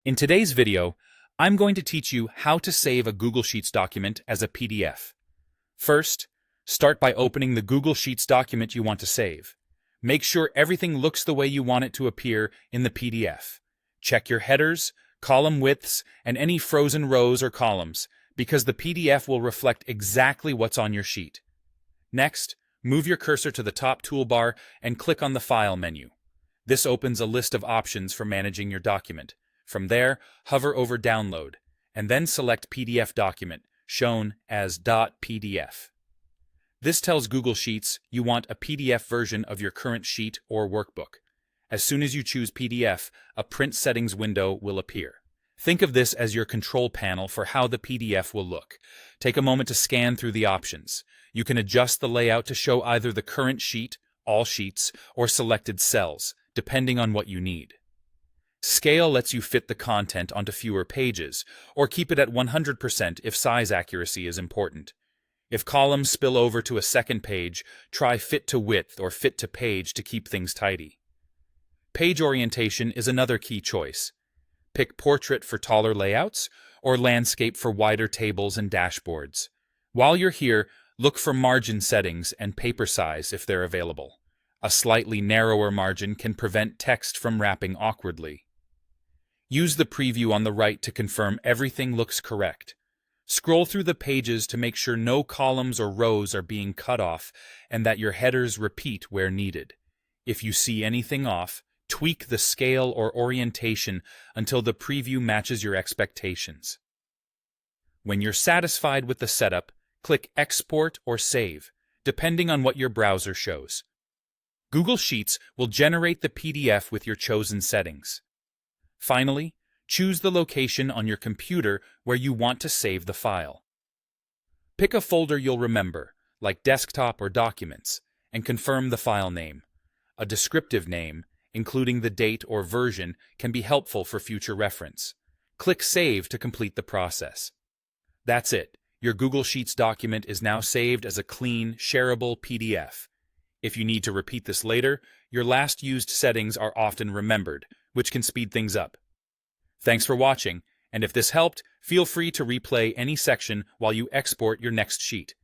In today's video, I'm going to teach you how to save a Google Sheets document as a PDF. First, start by opening the Google Sheets document you want to save. Make sure everything looks the way you want it to appear in the PDF. Check your headers, column widths, and any frozen rows or columns, because the PDF will reflect exactly what's on your sheet. Next, move your cursor to the top toolbar and click on the File menu. This opens a list of options for managing your document. From there, hover over Download, and then select PDF document, shown as .pdf. This tells Google Sheets you want a PDF version of your current sheet or workbook. As soon as you choose PDF, a print settings window will appear. Think of this as your control panel for how the PDF will look. Take a moment to scan through the options. You can adjust the layout to show either the current sheet, all sheets, or selected cells, depending on what you need. Scale lets you fit the content onto fewer pages, or keep it at 100% if size accuracy is important. If columns spill over to a second page, try Fit to Width or Fit to Page to keep things tidy. Page orientation is another key choice. Pick Portrait for taller layouts, or Landscape for wider tables and dashboards. While you're here, look for margin settings and paper size if they're available. A slightly narrower margin can prevent text from wrapping awkwardly. Use the preview on the right to confirm everything looks correct. Scroll through the pages to make sure no columns or rows are being cut off and that your headers repeat where needed. If you see anything off, tweak the scale or orientation until the preview matches your expectations. When you're satisfied with the setup, click Export or Save, depending on what your browser shows. Google Sheets will generate the PDF with your chosen settings. Finally, choose the location on your computer where you want to save the file. Pick a folder you'll remember, like Desktop or Documents, and confirm the file name. A descriptive name, including the date or version, can be helpful for future reference. Click Save to complete the process. That's it. Your Google Sheets document is now saved as a clean, shareable PDF. If you need to repeat this later, your last used settings are often remembered, which can speed things up. Thanks for watching, and if this helped, feel free to replay any section while you export your next sheet.